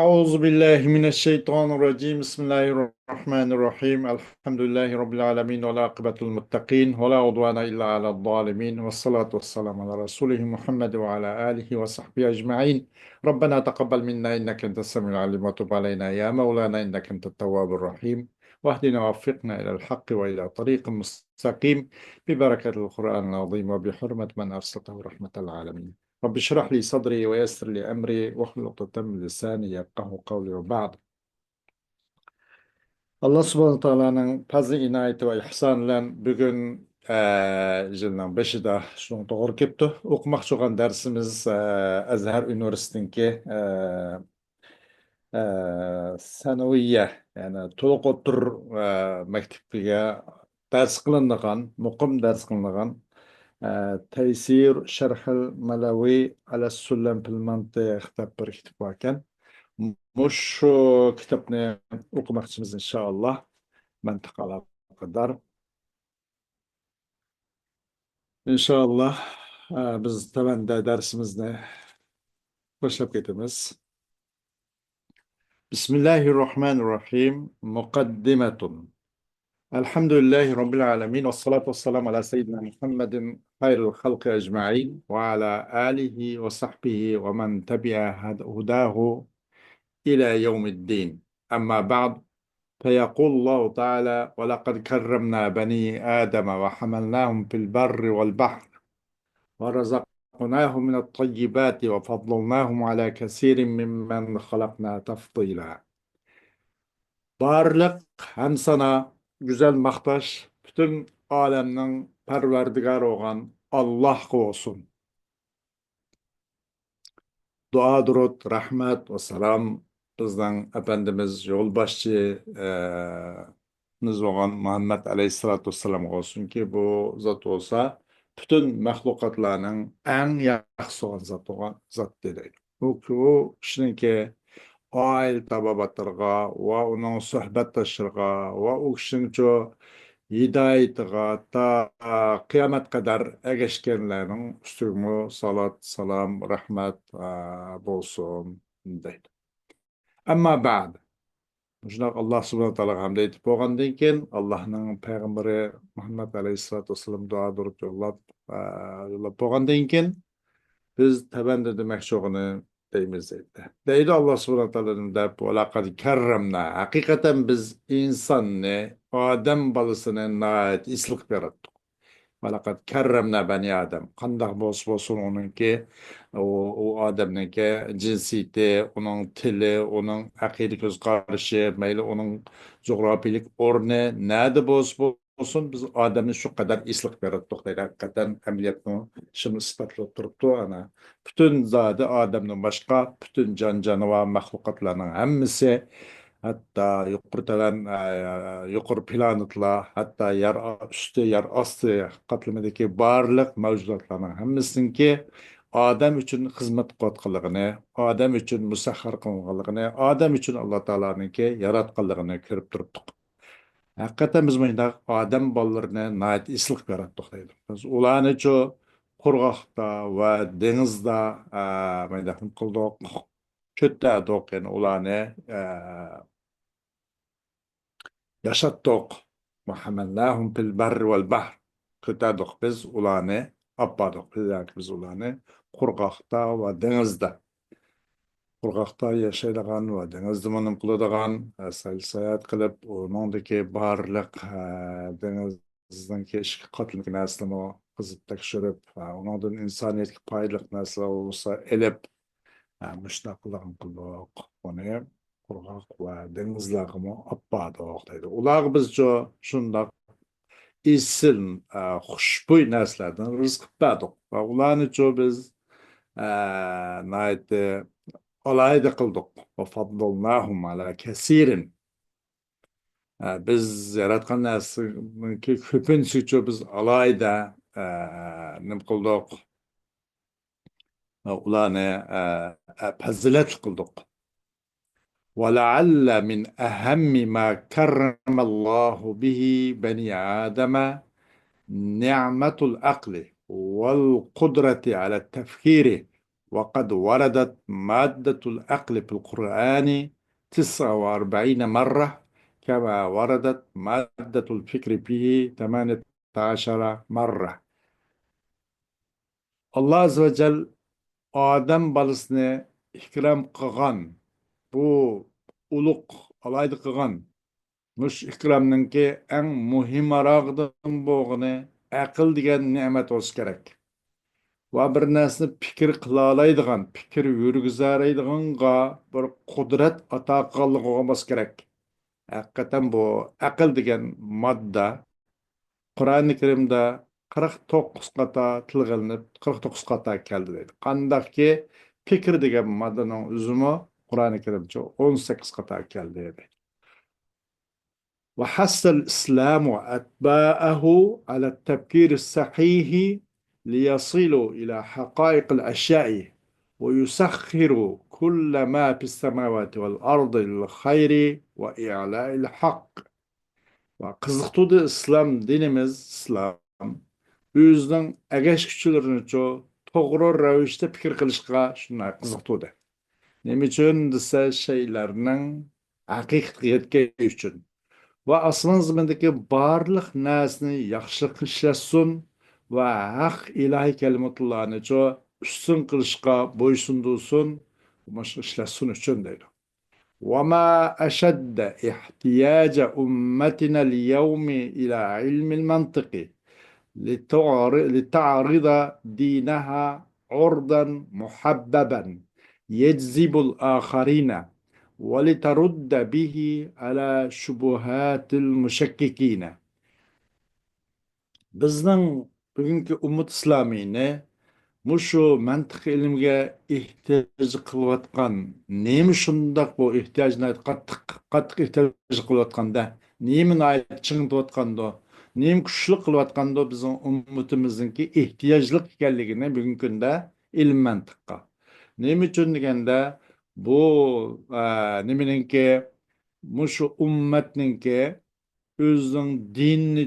أعوذ بالله من الشيطان الرجيم بسم الله الرحمن الرحيم الحمد لله رب العالمين والعاقبة للمتقين ولا عدوان إلا على الظالمين والصلاة والسلام على رسوله محمد وعلى آله وصحبه أجمعين. ربنا تقبل منا إنك أنت السميع العليم وتب علينا يا مولانا إنك أنت التواب الرحيم، واهدنا ووفقنا إلى الحق وإلى طريق مستقيم ببركة القرآن العظيم وبحرمة من أرسلته رحمة العالمين. رب اشرح لي صدري ويسر لي أمري واحلل عقدة من لساني يفقهوا قولي وبعد. Allah subhanahu taala'nın fazla inayeti ve ihsanıyla bugün yılın 5'ida şunu doğru kepti. Okumak çoğun dersimiz Azhar Üniversitesi'ndeki sanaviyye yani toluq otur mektebiga ders kılındıgan, muqim ders kılındıgan Teysir Şerhel Malawi ala Sulam fil Mantiq deb bir kitap var ekan. Mush kitapni o'qimoqchimiz inshaalloh mintaqalar qadar. İnşallah biz tavanda dersimizni boshlab ketamiz. Bismillahirrahmanirrahim. Muqaddimatun. Elhamdülillahi Rabbil alemin. Ve salatu ve selamu ala seyyidina Muhammedin hayril halqi ecma'in ve ala alihi ve sahbihi ve men tebi'a hudahu ila yevmiddin. Amma ba'd. فيقول الله تعالى: ولقد كرمنا بني آدم وحملناهم في البر والبحر ورزقناهم من الطيبات وفضلناهم على كثير ممن خلقنا تفضيلا. Barlık hem sana güzel maktaş, bütün alemnin perverdigarı olan Allah olsun. Dua, durut, rahmet ve selam bizden Efendimiz yolbaşçı olan Muhammed Aleyhisselatü Vesselam olsun ki bu zat olsa bütün mahlukatlarının en yaxşı olan zat dedi. Bu kişinin ki aile tababatlarga ve onun sohbettaşlarga ve o kişinin çoğu hidayetiga ta kıyamet kadar erişkenlerin üstüne salat, salam, rahmet bolsun deydi. Ama ba'd. Şunaq Allah subhanahu wa ta'ala hamd etip bolgandan keyin Allah'ın peygamberi Muhammed aleyhissalatu vesselam dua durup yollap bolgandan keyin biz tabanda demek og'ini deymiz deydi. Deydi Allah subhanahu wa ta'ala deb laqad karramna. Hakikaten biz insonni, odam bolasini nayet isliq yaratdik. Valakat kerremne beni Adem. Kandak bolsun onunki, o Adem'ninki cinsiyeti, onun tili, onun akili göz karışı, meyli onun coğrafilik orne, nerede bolsun biz Adem'i şu kadar islik yarattık deydi. Hakikaten emniyetini şimdi ispatlayıp duruptu ana. Bütün zade Adem'den başka, bütün can canavar mahlukatlarının hemmisi hatta yuqur planetlar, hatta yer üstü, yer astı katlamidagi barliq mavjudotlarning hammasiniki odam uchun xizmat qilayotganligini, odam uchun musahhar qilinganligini, odam uchun Alloh taoloninki yaratganligini ko'rib turibdik. Haqiqatan biz bundaq odam bolalarini nihoyat isliq yaratdik deydi. Biz ularni qurg'oqda va dengizda bunday qildik, cho'tladik, yani ularni yaşattık. Muhammednahum fil barri vel bahr. Kötüdük biz ulanı, appadık biz ulanı kurgakta ve denizde. Kurgakta yaşaydigan ve denizde manım kılıdığan, sayat kılıp, onundaki barlık denizdeki işki katılık neslini o kızıp tekşirip, onundan insaniyetlik paylık nesli olursa elip, müştakılığın kılık, onu qurg'oq va denizlarga oppoq deydi. Ular bizga shundoq esil, xushbo'y narsalardan rizq berdik va ularni biz nihoyatda alohida qildik. Va faddalnahum ala kasirin. Biz yaratgan narsaniki ko'pincha biz alohida nim qildik. Ularni fazilat qildik. ولعل من أهم ما كرم الله به بني آدم نعمة العقل والقدرة على التفكير وقد وردت مادة العقل في القرآن 49 مرة، كما وردت مادة الفكر فيه 18 مرة. الله عز وجل odam bolasini ikrom qilgan, bu ulug' alayda qilgan. Mush ikromninki eng muhimrog'idan bo'lg'ini aql degan ne'mat bo'lsa kerak. Va bir narsani fikr qila oladigan, fikr yurgizalaydiganға bir qudrat ato qilganligi bo'lsa kerak. Haqiqatan bu aql degan modda Qur'oni Karimda 49 qata tilg'ilinib, 49 qata keldi deydi. Qandaqki fikr degan moddaning o'zimi Qur'oni Karimcha 18 qata keldi deydi. وحث الإسلام أتباعه على التفكير الصحيح ليصلوا إلى حقائق الأشياء ويسخروا كل ما في السماوات والأرض للخير وإعلاء الحق. وقزقتوdu İslam dinimiz, İslam, özünün əgəş küçülərini çox toğru rəvişdə fikir qilishqa şuna qiziqtudu. Nima üçün desa şeylərinin haqiqatga yetkiş üçün. Va aslan zimindagi barliq narsani yaxshilik ishlasin va haq ilahiy kalimatlarni ustun qilishga bo'ysundirsin, shu ishlasin uchun deydi. وما أشد احتياج أمتنا اليوم إلى علم المنطق لتعرض دينها عرضا محببا يجذب الآخرين ولترد به على شبهات المشككين. Bizning bugungi ummat islomiyni mushu mantiq ilmga ehtiyoj qilayotgan, nima shundoq bu ehtiyojni qattiq ehtiyoj qilayotganda, nima chingitayotganda, nima kuchli qilayotganda bizning ummatimizningki ehtiyojli ekanligini bugungi kunda ilm mantiqqa. Nima uchun deganda bu nimaninki mushu ummatninki o'zining dinini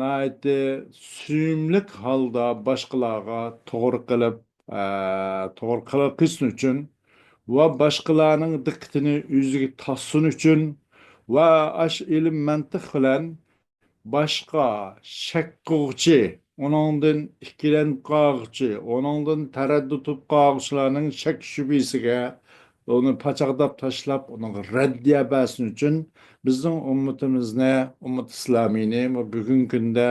naiti suyumlik holda boshqalarga to'g'ri qilib qilsin uchun va boshqalarning diqqatini o'ziga tortsin uchun va ash ilm mantiq bilan boshqa shak qiluvchi, onundan ikkilanib qolg'uchi, onundan taraddud qolg'uchilarning shak shubhasiga onu pachoqdab tashlab, onun raddiya bersin uchun bizning ummatimizni, ummat islomiyni bugungi kunda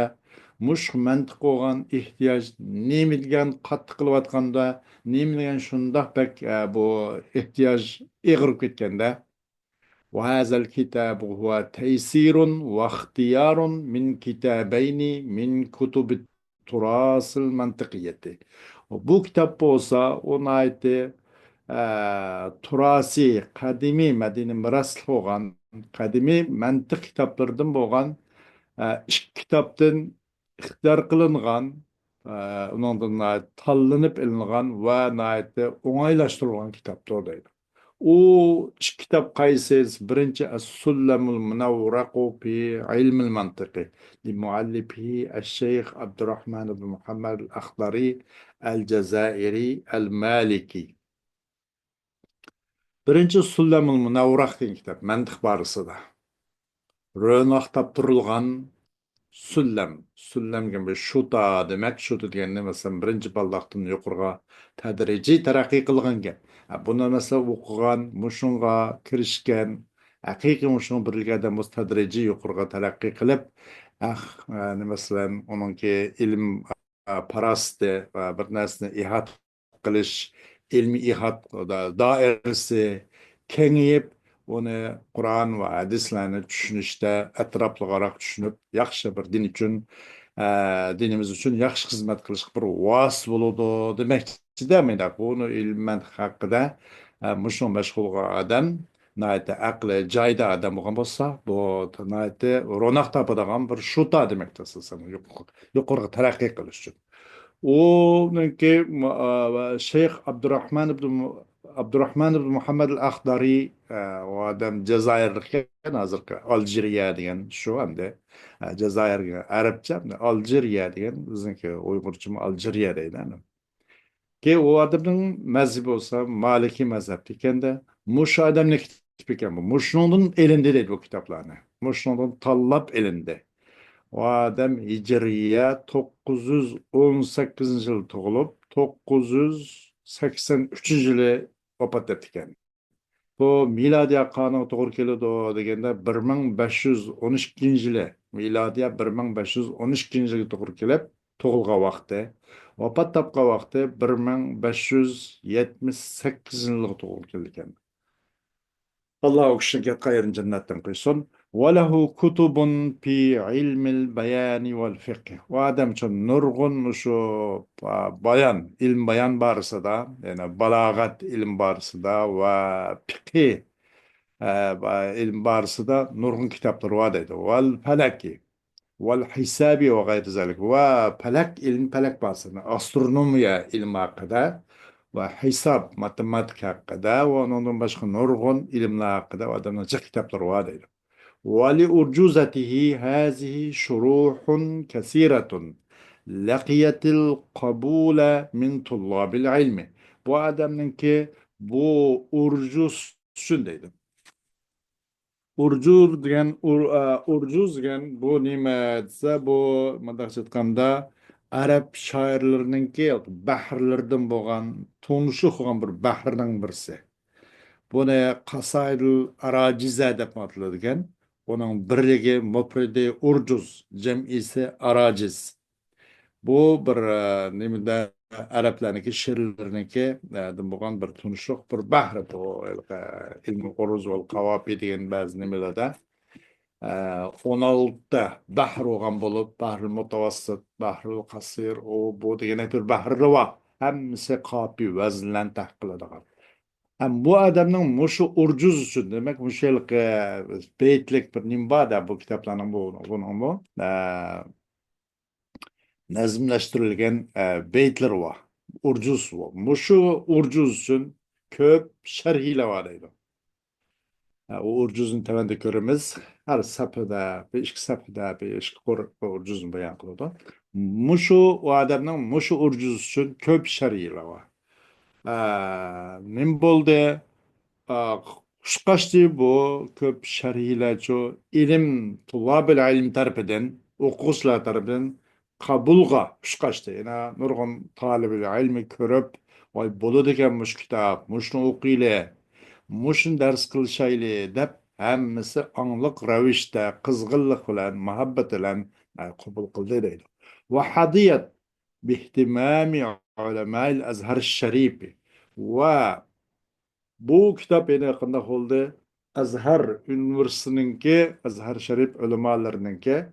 mush mantiq bo'lgan ehtiyoj nima degan qattiq qilayotganda, nima degan shundoq bak bu ehtiyoj eg'irib ketganda. وهذا الكتاب هو تيسير واختيار من كتابين من كتب التراث المنطقية. Bu kitap bo'lsa, onu aytdi turasi, qadimiy madina mirosli bo'lgan, qadimiy mantiq kitoblardan bo'lgan ikki kitobdan ixtiyor qilingan, undan tanlanib ilingan va o'ngaylashtirilgan kitobdir deydi. U ikki kitob qaysi? Birinchi As-Sullamul Munawwaraqu fi ilmil mantiqi li muallifihi Ash-Shaykh Abdurrahman ibn Muhammad al-Akhdari al-Jazairi al-Maliki. Birinchi Sullamul Munawwaraq degan kitob mantiq borasida. Ro'noqtab turilgan Sullam. Sullamga bir shuta demak, shuta deganda masalan birinchi ballaqdan yuqoriga tadrijiy taraqqiy qilgan gap. Buni masalan o'qigan, mushunga kirishgan, haqiqiy mushun birilgan odam bo'lsa tadrijiy yuqoriga taraqqiy qilib, masalan uningki ilm parasti va bir narsani ihot qilish, ilmiy ihot doirasi kengayib, onu Kur'an ve hadislerini düşünüşte etraflıqarak düşünüp, yaxşı bir din için, dinimiz için yaxşı hizmet kılış bir vas buludu demekçi demeyiz. Bunu ilmen hakkında muşun meşgul adam, naite aklı cayda adam olan olsa, bu naite ronak tapıdağın bir şuta demektir. Yukarı terakki kılış için. Onunki Şeyh Abdurrahman ibn Muhammad al-Akhdari o adam Cezayir'deki hazırki Algeriya degan şu hamda Cezayir'ga Arapça Algeriya degan bizniki Uyg'urcha Algeriya deydi. Ki o adamın mezhebi olsa Maliki mezhep iken de Muş adam ne kitap iken bu. Muş'un elinde değil bu kitaplarını. Muş'un tallap elinde. O adam Hicriye 918 yıl doğulup 983 yılı vefat etken. Bu miladiye kanuna doğru keladi degende 1512 yılı. Miladiye 1512 yılı doğru kelip tug'ilgan vaqti. Vafot topgan vaqti 1578 yılga to'g'ri kelgan. Allah o kişiga qayrin jannatdan qo'ysin. Va lahu kutubun fi ilmil bayani vel fiqh. Va adam uchun nurg'un shu bayan, ilm bayan borasida, ya'ni balog'at ilm borasida va fiqh ilm borasida nurg'un kitoblar bor deydi. Val falaki val hisabi va g'ayri zalik. Va falak ilm falak borasida, astronomiya ilmi haqida va hisob matematika haqida va undan boshqa nurg'un ilmlar haqida odamlar jiq kitoblar bor deydi. ولأرجوزته هذه شروح كثيرة لقيت القبول من طلاب العلم. Bu adamın ki bu urcuz şundaydı. Urcuz degan urcuz degan bu nima desa bu mundaq aytganda arab shoirlarininki bahrlardan bo'lgan tunuşu qilgan bir bahrning birisi. Buni qasaidul aracize deb ataladigan. Onun birligi mufridi urcuz, jam'isi araciz. Bu bir nimada arablarniki she'rlarniki bo'lgan bir tunuşluq bir bahri bu ilmi uruz vel qavafi degan ba'zi nimalarda 16 bahr bo'lgan bo'lib, bahrul mutavassit, bahrul qasir, o bu degan bir bahri bor. Hammasi qopi vaznlan tahqiladigan. Hem bu adamın muşu urcuz için demek muşelik beytlik bir nimbada bu kitaplarının bunun bu nazımlaştırılgan beytler var. Urcuz var. Muşu urcuz için köp şerhiyle var deydi. O urcuzun tevende görümüz her sapıda, bir iki sapıda, bir iki urcuzun bayan kılıyordu. Muşu o adamın muşu urcuz için köp şerhiyle var. Nim boldu? Kuşkaştı bu köp şerhiyle ilim, tullabil ilim tarafından, okuçlar tarafından kabulga kuşkaştı. Yani nurgun talibil ilmi körüp, vay bolu deken muş kitap, muşnu okuyla, muşun ders kılışaylı dep, hemmisi anlık revişte, kızgınlık bilen, muhabbet bilen kabul kıldı deydi. Ve hadiyet bihtimami ulemâil azhar şerifi ve bu kitap beni yakında oldu. Azhar Üniversitesi'ninki, Azhar Şerif ulemalarınınki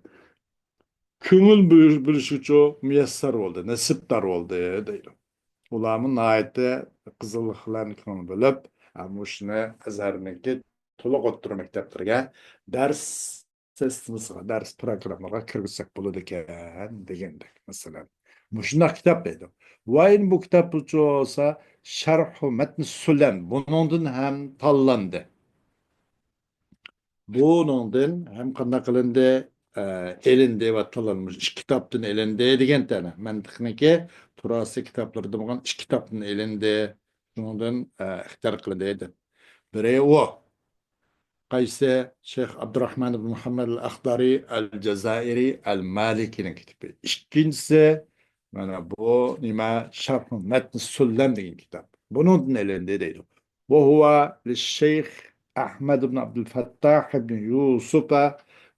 köngül bölüşücü müyesser oldu, nasipdar oldu deydi. Ulamın ayeti kızıllıklarını köngül bölüp, ama şunu Azhar'ınki toluk otturu mekteplerge ders sistemisiga, ders programmaga kirgizsak buludu eken degendek mesela. Muşuna kitap deydi. Vayin bu kitap olsa Şerhu Metn Sülen bunun hem tallandı. Bunun hem kanda kılındı elinde ve tallanmış iş kitaptın elinde degen tane. Mentıkniki turası kitapları da iş kitaptın elinde bunun ihtar kılındı. Biri o. Qaysi Şeyh Abdurrahman ibn Muhammed el-Akhdari el-Jazairi el-Maliki'nin kitabı. İkincisi mana bu nima Şerh Metn Süllem degan kitap. Bunun elinde deydi. Bu huwa Şeyh Ahmed ibn Abdülfettah ibn Yusuf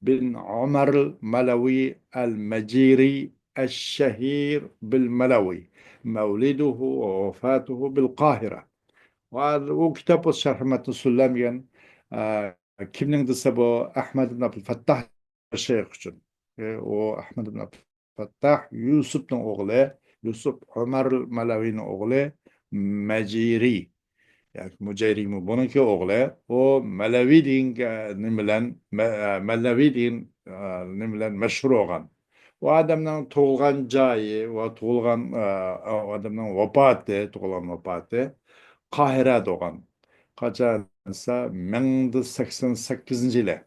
bin Ömer el-Malawi el-Majiri الشهير بالملوي مولده ووفاته بالقاهرة وكتاب الشرح متن السلم kimning desa bu Ahmad ibn Abdülfettah şeyh üçün. O Ahmad ibn Abdülfettah Yusuf'un oğlu, Yusuf Ömer Malavi'nin oğlu Meciri. Yani Müceri mi bununki oğlu. O Malavi din nimelen Malavi din nimelen meşhur olan. O adamın tuğulgan cayı, o tuğulgan o adamın tuğulan Kahire doğan. Kaçansa 1088 yılı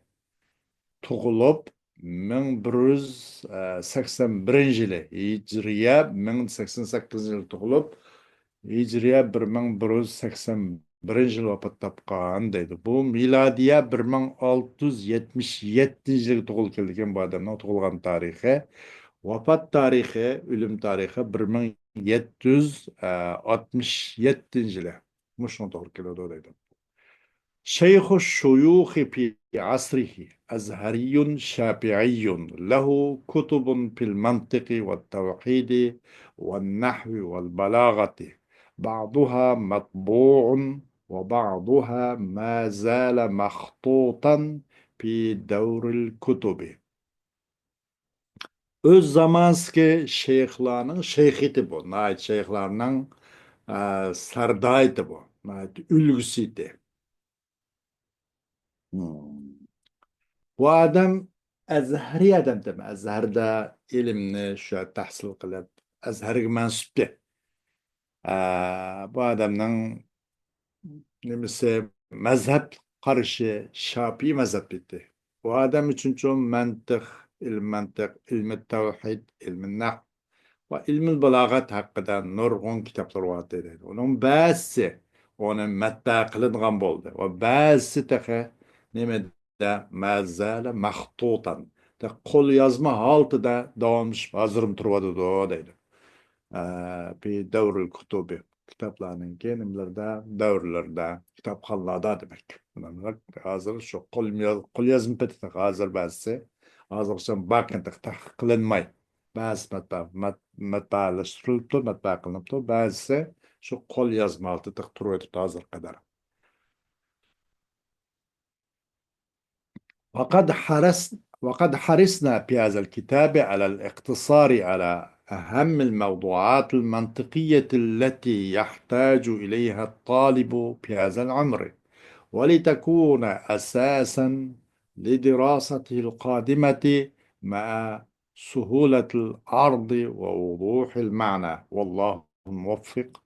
tug'ilib 1181 yili Hicriye 1088 yili tug'ilib Hijriye 1181 yıl vafat tapqan deydi. Bu miladiye 1677 yıl tug'il kelgan bu adamning tug'ilgan tarixi. Vafat tarihi, ölüm tarihi 1767 yılı. Muşun doğru keledi deydi. شيخ الشيوخ في عصره أزهري شافعي له كتب في المنطق والتوحيد والنحو والبلاغة بعضها مطبوع وبعضها ما زال مخطوطا في دور الكتب. Öz zamanski şeyhlarının şeyhiydi bu. Nait şeyhlarının sardaydı bu. Nait ülgüsüydü. Hmm. Bu adam Azhari adam değil mi? Azharda ilimni şu tahsil qilib, Azharga mansubdi. Bu adamning nimasi mazhab qarashi Shafiy mazhab edi. Bu adam uchun mantiq, ilmi tavhid, ilmi nahv va ilmi balog'at haqida nurg'un kitoblar bor edi. Uning ba'zisi uni matbaa qilingan bo'ldi va ba'zisi taqa nimada mazala maxtutan qo'l yozma holida davomlashib hozir turibdi deydi. Bir davrul kutubi kitaplarının nimalarda davrlarda kitapxonlarda demek. Bunlar hazır şu qo'l yozma petida hozir ba'zisi hozircha barkanda tahqiq qilinmay ba'zi matbaalashtirilibdi, matbaa qilinibdi, ba'zisi shu qo'l yozma holida turibdi hozir qadar. وقد حرصنا في هذا الكتاب على الاقتصار على أهم الموضوعات المنطقية التي يحتاج إليها الطالب في هذا العمر ولتكون أساسا لدراسته القادمة مع سهولة العرض ووضوح المعنى والله الموفق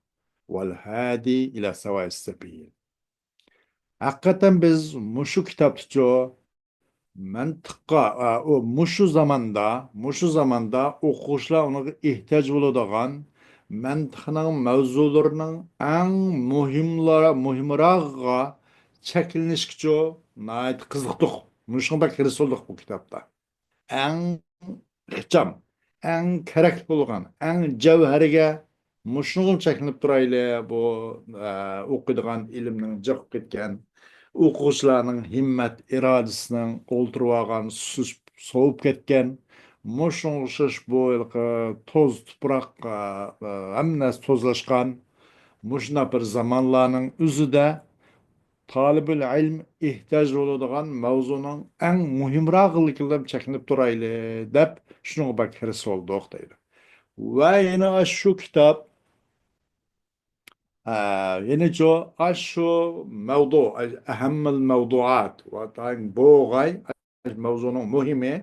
والهادي إلى سواء السبيل. حقيقة biz mushu kitobcha mantiqqa mushu zamanda o'quvchilar uning ehtiyoj bo'ladigan mantiqning mavzularining eng muhimrog'iga cheklanishgacha nihoyat qiziqdik. Shunday kirisildik bu kitobda. Eng ixcham, eng kerak bo'lgan, eng javhariga mushunga cheklanib turayli bu o'qiydigan ilmning jiqib ketgan o'quvchilarning himmat irodasining o'ltirib olgan sovib ketgan mushunga o'xshash bu to'z tuproq hamma narsa to'zlashgan mushuna bir zamonlarning o'zida talibul ilm ehtiyoj bo'ladigan mavzuning eng muhimrog'ligidan chekinib turayli deb shunga bak hirs bo'ldik deydi. Va yana shu kitob يعني جو أشو موضوع أهم الموضوعات وطبعا بوغاي موضوع مهمة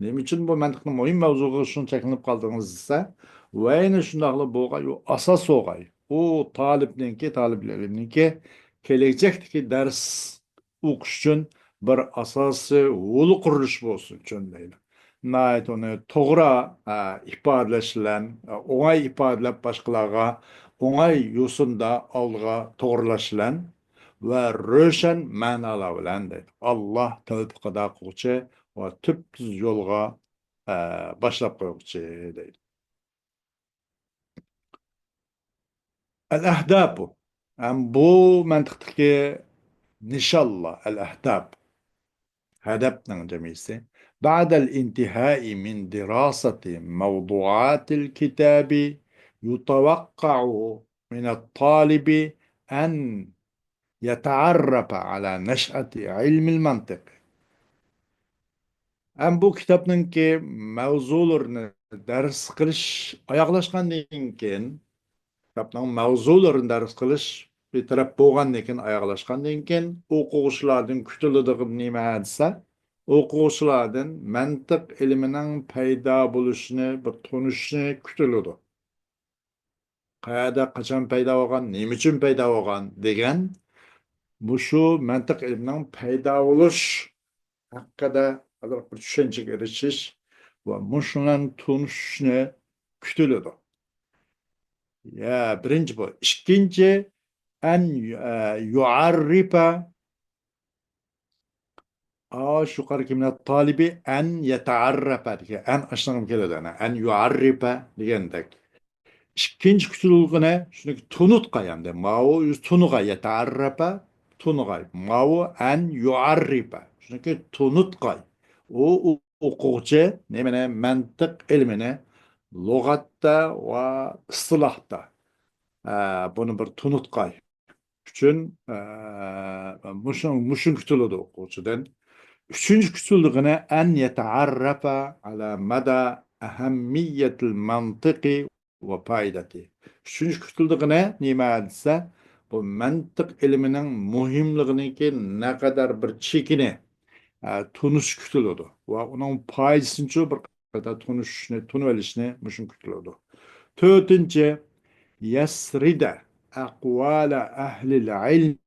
نيمچun bu mantıqlı muhim mavzuga şunu çekinip kaldığınızsa ve yine şundaqlı boğay o asas oğay o taliplerninki gelecekteki ders okuş için bir asası ulu kuruluş olsun için deydi. Nait onu toğra ifadeleşilen, oğay ifadelep başkalarına oңай yo'sinda olg'a to'g'rilashlan va ro'shan ma'nolar bilan deydi. Alloh tavfiqida qiluvchi va tubsiz yo'lga boshlab qo'yuvchi deydi. Al-ahdab bu mantiqdagi nishonlar al-ahdab هدفنا جميسي بعد الانتهاء من دراسة موضوعات الكتاب يتوقع من الطالب أن يتعرف على نشأة علم المنطق. أم bu kitapninki mavzularini dars qilish oyoqlashgandan keyin kitapning mavzularini dars qilish bir taraf bo'lgandan keyin oyoqlashgandan keyin o'quvchilardan kutiladigan nima desa o'quvchilardan mantiq ilmining paydo bo'lishini bir tunishni kutiladi. Qayerda qachon paydo bo'lgan, nima uchun paydo bo'lgan degan bu shu mantiq ilmining paydo bo'lish haqida bir tushunchaga erishish va shundan tunishni kutiladi. Ya birinci bu. İkinci en yuarrife şu yukarıki minnet talibi en yetaarrafa diye en aşağıdan keledi ana en yuarrife diyendek. İkinci kütülülüğü ne? Şunu tunut kayam de. Mao yüz tunuga yetaarrafa tunuga. Mao en yuarrife. Şunu tunut kay. O okuyucu ne mene mantık ilmine lugatta ve ıslahta. Bunu bir tunut kay. Üçün muşun kütülüdü okuyucudan. Üçüncü kütüldüğüne en yetearrafa ala mada ehemmiyetil mantıki ve faydati. Üçüncü kütüldüğüne nime adisa bu mantık ilminin muhimliğini ki ne kadar bir çekini tunuş kütülüdü. Ve onun faydasını bir kadar tunuşunu, tunuvelişini muşun kütülüdü. Dördüncü يسرد أقوال أهل العلم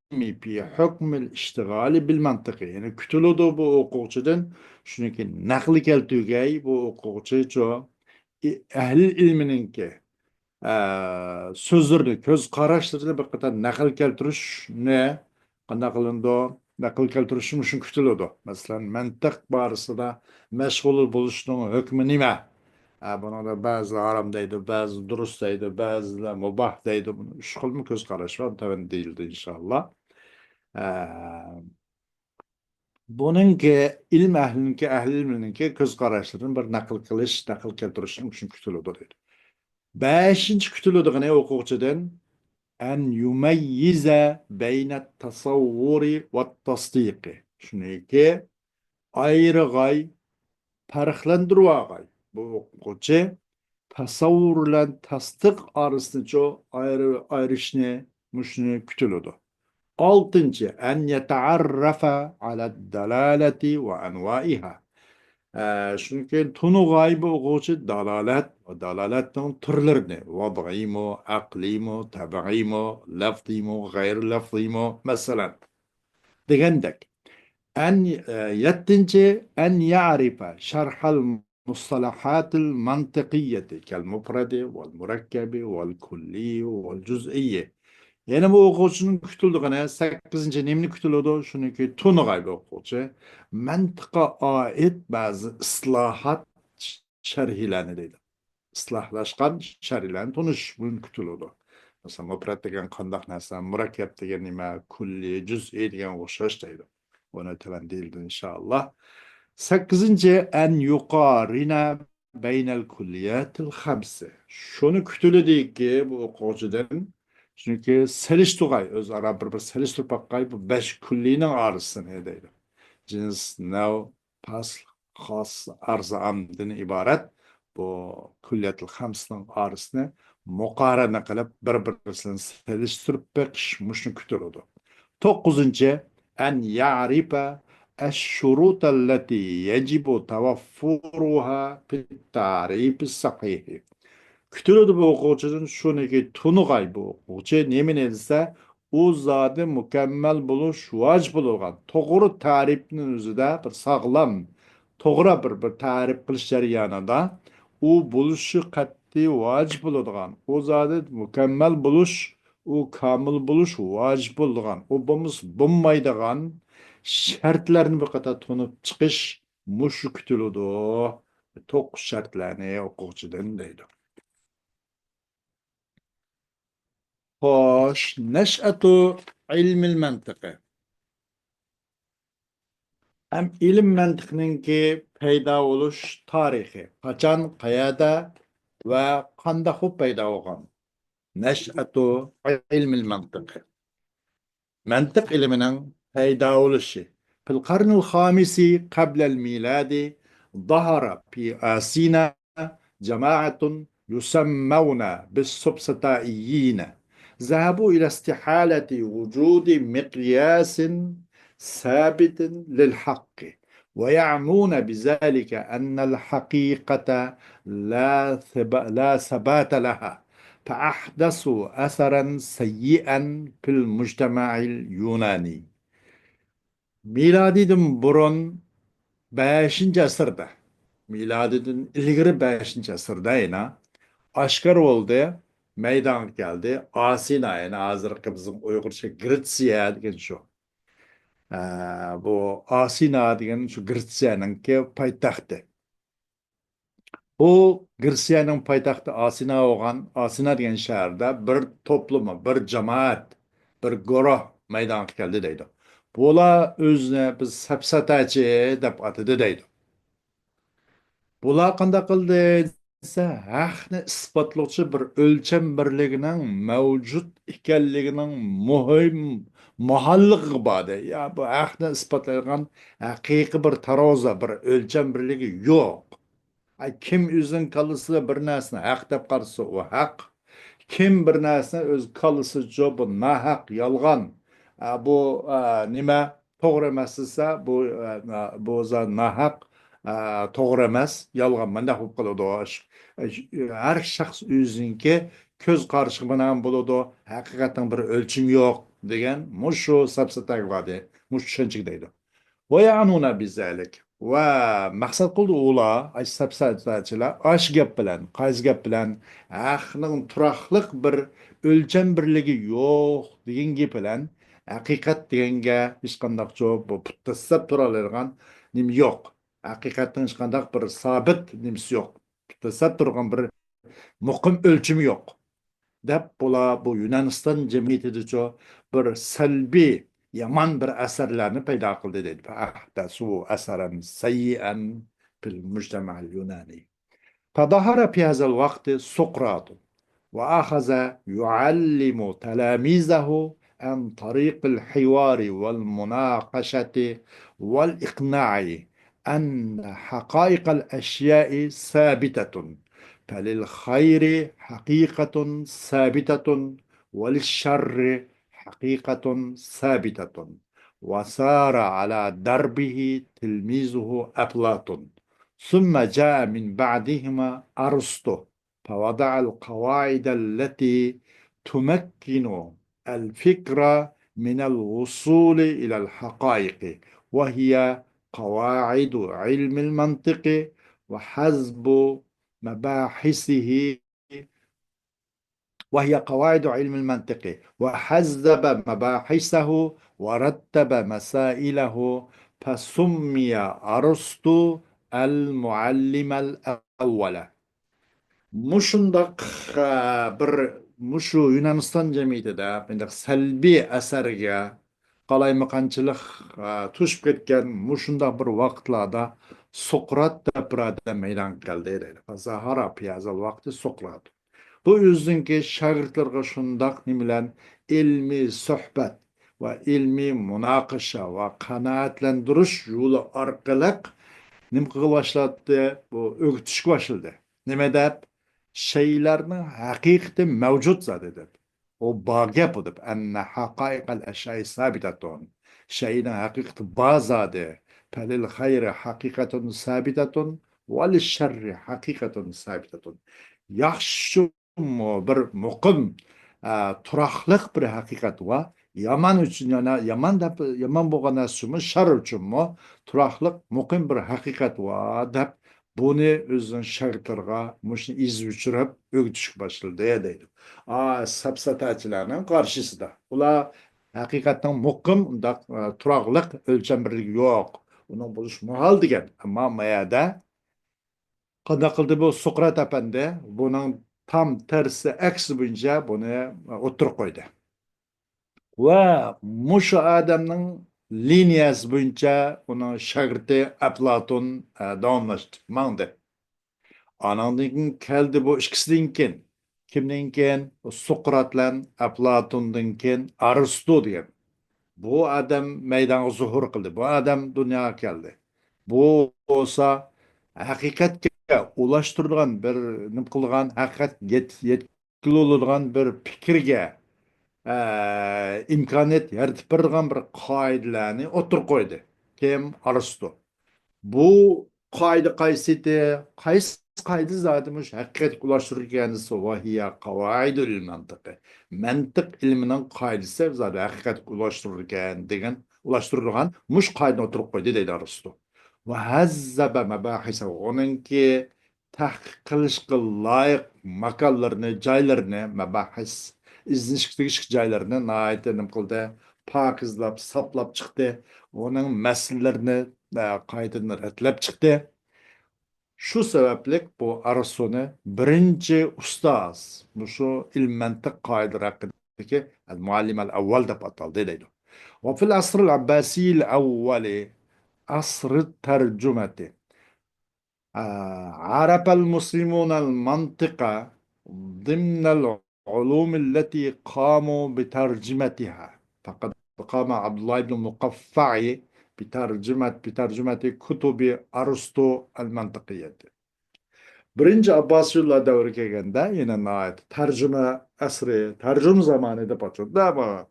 في حكم الاشتغال بالمنطق. Yani kütülüdü bu okuyucudan şunu ki nakli keltügey bu okuyucu ço ehli ilminin ki sözlerini, köz karaştırını bir kadar nakil keltiriş ne? Qanda qılındı o? Nakil keltirişim üçün kütülüdü. Mesela mantık barısında meşgul buluştuğun hükmü nime? Buna da bazı haram deydi, bazı durust deydi, bazı da mubah deydi. Bunu üç kıl mı köz karış var? Tabii değildi inşallah. Ee, Bununki ilm ehlininki, ehli ilmininki köz karıştırın bir nakil kılış, nakil keltirişim üçün kütülüdü deydi. Beşinci kütülüdü ne okuyucudan? En yumeyyize beynet tasavvuri ve tasdiki. Şunu ki ayrı gay, farklandırma gay. Bu okuyucu tasavvurla tasdik arasında çok ayrışını, müşünü kütülüdü. Altıncı, en yetearrafa ala dalaleti ve envaiha. Çünkü tunu gaybı okuyucu dalalet ve dalaletin türlerini vad'i mi, akli mi, tabi'i mi, lafzi mi, gayr lafzi mi mesela digendek. En yettinci en ya'rife şerhal مصطلحات المنطقية كالمفرد والمركب والكلي والجزئية. Yani bu okuyucunun kütüldüğüne 8. nemli kütülüdü. Şunu ki Tunugay bir okuyucu. Mantıka ait bazı ıslahat şerhilerini deydi. Islahlaşkan şerhilerini tunuş bunun kütülüdü. Mesela müpret degen kandak nesa, murakkep degen nime, kulli, cüz'i degen okşaş deydi. Onu telen değildi inşallah. 8. en yukarina beynel kulliyatil hamsi. Şunu kütüledi ki bu okuyucudan çünkü seliştugay öz ara bir seliştur pakkay bu beş kullinin arasını edeydi. Cins, nav, pas, has, arza amdın ibaret bu kulliyatil hamsının arasını mukarene kılıp birbirine selişturup bekşmişini kütüledi. 9. en ya'rife الشروط التي يجب توفرها في التعريف الصحيح. Kütülüdü bu okuyucunun şunu ki tunugay bu okuyucu nemin edilse o zatı mükemmel buluş vacip bulurgan. Toğru tarifinin özüde bir sağlam, toğra bir tarif kılış jaryanında o buluşu kat'i vacip bulurgan. O zatı mükemmel buluş, o kamil buluş vacip bulurgan. O bulmaydıgan şartlarını bir kata tunup çıkış muşu kütülüdü. Tok şartlarını okuyucudan deydi. Hoş, neş'atu ilmil mentıkı. Hem ilim mentıkınınki peyda oluş tarihi. Kaçan, kayada ve kanda peyda olgan. Neş'atu ilmil mentıkı. منطق علمنا هيدا شيء في القرن الخامس قبل الميلاد ظهر في آسينا جماعة يسمون بالسبستائيين ذهبوا إلى استحالة وجود مقياس ثابت للحق ويعنون بذلك أن الحقيقة لا ثبات لها فأحدثوا أثرا سيئا في المجتمع اليوناني. Miladiden burun 5. asırda, miladiden ilgiri 5. asırda yine aşkar oldu. maydonga keldi. Asina, yani hozirgi bizning Uyg'urcha Gretsiya degan shu. Bu Asina degan shu Gretsiyaningki poytaxti. Bu Gretsiyaning poytaxti Asina bo'lgan, Asina degan shaharda bir to'plami, bir jamoat, bir guruh maydonga keldi deydi. Bular o'zini biz safsatachi deb atadi deydi. Bular qanday qildi desa, haqni isbotlovchi bir o'lcham birligining mavjud ekanligining muhim muhalligi bor. Ya bu haqni isbotlaydigan haqiqiy bir tarozi, bir o'lcham birligi yo'q. Kim o'zining kallasida bir narsani haq deb qarasa, u haq. Kim bir narsani o'z kallasicha bu nahaq, yolg'on. Bu nima to'g'ri emas desa, bu nahaq, to'g'ri emas, yolg'on. Mana bo'lib qoladi o ish. Har shaxs o'ziniki ko'z qarashi bilan bo'ladi. Haqiqatning bir o'lchimi yo'q degan mushu safsatag'adi. Mush tushunchik deydi. ويعنون بذلك ومقصد قلت أولا أي سبساتçılar aş gap bilan qaysi gap bilan haqning turaqliq bir o'lcham birligi yo'q degan gap bilan haqiqat deganga hech qanday bu puttasab tura oladigan nim yo'q. Haqiqatning hech qanday bir sabit nimasi yo'q. Puttasab turgan bir muqim o'lchimi yo'q. Deb bu Yunaniston jamiyatida bir salbiy yaman bir asarlarni paydo qildi deydi. Ahdasu asaran sayyian fil mujtama'il yunani. فظهر في هذا الوقت سقراط وأخذ يعلم تلاميذه عن طريق الحوار والمناقشة والإقناع أن حقائق الأشياء ثابتة، فللخير حقيقة ثابتة وللشر حقيقة ثابتة. وسار على دربه تلميذه أفلاطون، ثم جاء من بعدهما أرسطو فوضع القواعد التي تمكن الفكرة من الوصول إلى الحقائق، وهي قواعد علم المنطق وحسب مباحثه وهي قواعد علم المنطق وحزب مباحثه ورتب مسائله، فسمي أرسطو المعلم الأول. Mushundaq bir mushu Yunaniston jamiyatida bunday salbiy asarga qalaymaqonchilik tushib ketgan mushundaq bir vaqtlarda Sokrat deb bir odam maydonga keldi deydi. Zahara piyazal vaqti Sokrat. Bu o'ziniki shogirdlarga shundoq bilan ilmiy suhbat va ilmiy munoqasha va qanoatlantirish yo'li orqali nima qilib boshladi? Bu o'rgatishga boshladi. Nima deb? Şeylerinin haqiqati mavjud zadi deb. O bor gap deb. Anna haqaiqal ashai sabitatun. Şeyin haqiqati bor zadi. Falil xayri haqiqatun sabitatun va lil sharri haqiqatun sabitatun. Yaxshi bir muqim turaqliq bir haqiqat va yomon uchun yana yomon bo'lgan narsa shar uchunmi turaqliq muqim bir haqiqat va deb buni o'zining shogirdlariga mushni iz uchirib o'rgatishga boshladi deydi. Safsatachilarning qarshisida ular haqiqatning muqim undaq turaqliq o'lcham birligi yo'q, uning bo'lish muhol degan. Ammo mayada qanday qildi bu Sokrat apandi buning tam tersi aksi bo'yicha buni o'tirib qo'ydi. Va mushu odamning liniyasi bo'yicha uni shogirdi Aflatun davomlashtirmadi. Anandan keyin keldi bu ikkisidan keyin. Kimdan keyin? Sokrat bilan Aflatundan keyin Aristo degan. Bu odam maydonga zuhur qildi. Bu odam dunyoga keldi. Bu bo'lsa haqiqatga ulashtirilgan bir nima qilgan, haqiqat yetkaziladigan bir fikrga imkoniyat yaratib bergan bir qoidalarni o'tirib qo'ydi. Kim? Aristo. Bu qoida qaysi qoida zotimiz haqiqatga ulashtirilganisi vahiya qavoidul mantiqi. Mantiq ilmining qoidasi zot haqiqatga ulashtirilgan degan ulashtirilgan mush qoidani o'tirib qo'ydi deydi Aristo. Va hazzaba mabahisa onunki tahqiq qilishga loyiq makonlarni, joylarni, mabahis izlanish tegishli joylarni nihoyatda nima qildi, pokizlab, saqlab chiqdi. Uning masalalarini qaytadan ratlab chiqdi. Shu sababli bu Aristoni birinchi ustoz, shu ilm mantiq qoidalar haqidagi al-muallim al-avval deb ataldi deydi. Va fil asr al-abbasi al-avvali asr tarjumati عرف المسلمون المنطقة ضمن العلوم التي قاموا بترجمتها فقد قام عبد الله بن المقفع بترجمة كتب أرسطو المنطقية. Birinci Abbasiylar davri kelganda yana nihoyat tarjima asri, tarjim zamoni deb atadi ama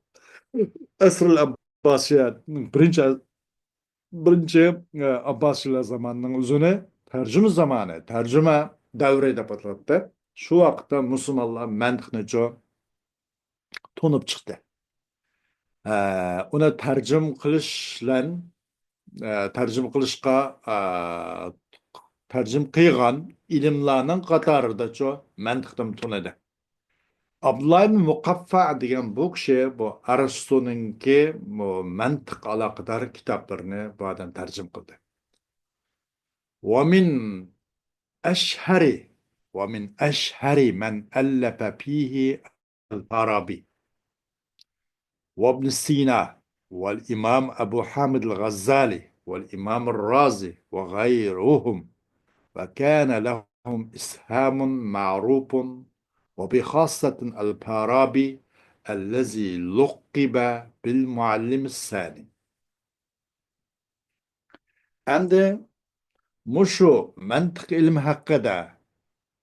asrul Abbasiyat birinchi Abbasiylar zamonining o'zini tarjima zamoni, tarjima davri deb ataladi. Shu vaqtda musulmonlar mantiqni to'nib chiqdi. Uni tarjim qilishga tarjim qilgan ilmlarning qatorida mantiqdan to'nadi. Abdullah ibn Muqaffa degan bu kishi bu Aristoninki bu mantiq aloqador kitoblarini bu odam tarjim qildi. Va min ashhari ومن أشهر من ألف فيه الفارابي وابن سينا والإمام أبو حامد الغزالي والإمام الرازي وغيرهم وكان لهم إسهام معروف وبخاصة الفارابي الذي لقب بالمعلم الثاني. Endi mushu mantiq ilmi haqida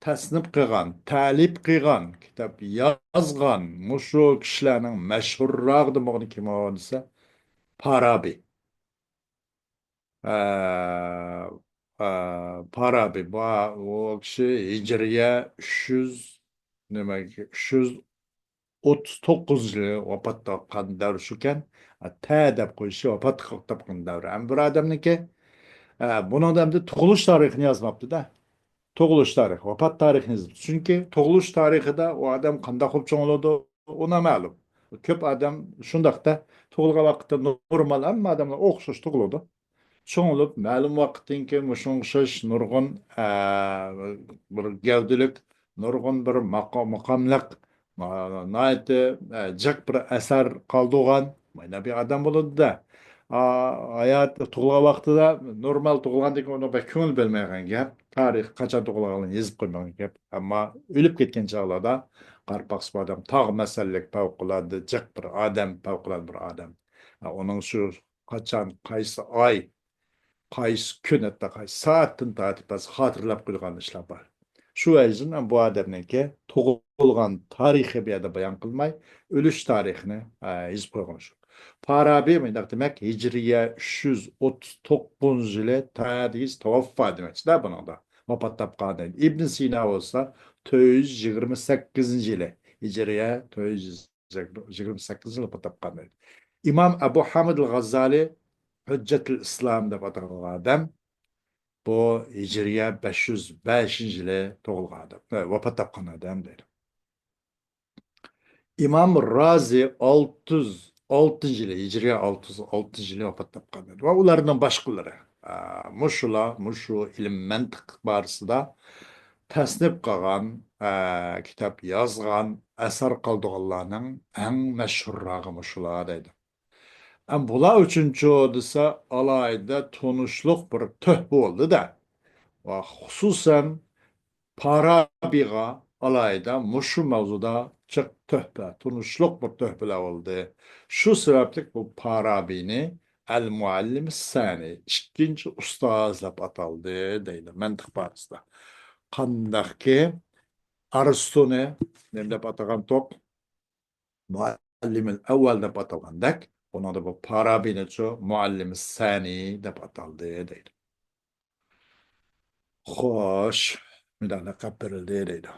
tasnif qilgan, ta'lif qilgan, kitob yozgan mushu kishilarning mashhurroq demoqni kim desa Farabi. Farabi bu o kishi hijriya 339 yili vafot topgan davr shukan. Ta deb qo'yishi vafot topgan davr. Ham bir odamniki buni odamda tug'ilish tarixini yozmabdi-da. Tug'ilish tarixi, vafot tarixini yozibdi. Chunki tug'ilish tarixida u odam qanday qilib cho'ng'ildi, ona ma'lum. Ko'p odam shundaqda tug'ilgan vaqtda normal hamma odamlar o'xshash tug'iladi. Çoğunluk ma'lum vaqtdan keyin o'xshash nurg'un bir gavdilik, nurg'un bir maqomliq, nihoyatda jiq bir asar qoldirgan mana bir odam bo'ladi-da. Hayot tug'ilgan vaqtida normal tug'ilgandan keyin uni ko'ngil bermagan gap, tarix qachon tug'ilganini yozib qo'ymagan gap. Ammo o'lib ketgan chog'larda qarpaqs odam tog' masallik favqulodda jiq bir odam, favqulodda bir odam. Uning shu qachon, qaysi oy qaysi kun hatto qaysi soatdan tortib xotirlab qo'ygan ishlar bor. Shu vajdan bu odamniki tug'ilgan tarixi bu yerda bayon qilmay, o'lish tarixini yozib qo'ygan shu. Farabi demak hijriya 339 yili tadis tavaffa demakda buningda. Vafot topgan. Ibn Sina bo'lsa 428 yili hijriya 428 yili vafot topgan. İmam Abu Hamid al-G'azzali Hüccetül İslam deb atalgan odam bu hijriya 505 yili tug'ilgan odam, vafot topgan odam deydi. İmam Razi 606 yili hijriya 606 yili vafot topgan edi. Va ularning boshqalari mushu ilm mantiq borasida tasnif qilgan, kitob yozgan, asar qoldirganlarning eng mashhurrog'i mushular deydi. Bular uchinchi desa alayda tunuşluq bir töhfə bo'ldi-da. Va xususan Farabiga alayda mushu mavzuda chiq töhfə, tunuşluq bir töhfələr oldu. Shu sababli bu Farabini al-muallim sani, ikkinchi ustoz deb ataldi deydi mantiq borasida. Qandaqki Aristoni deb atagan to'q muallim al-avval deb atalgandak ona da bu Farabi'nin muallim sani deb ataldı deydi. Xo'sh, müdahale berildi deydi.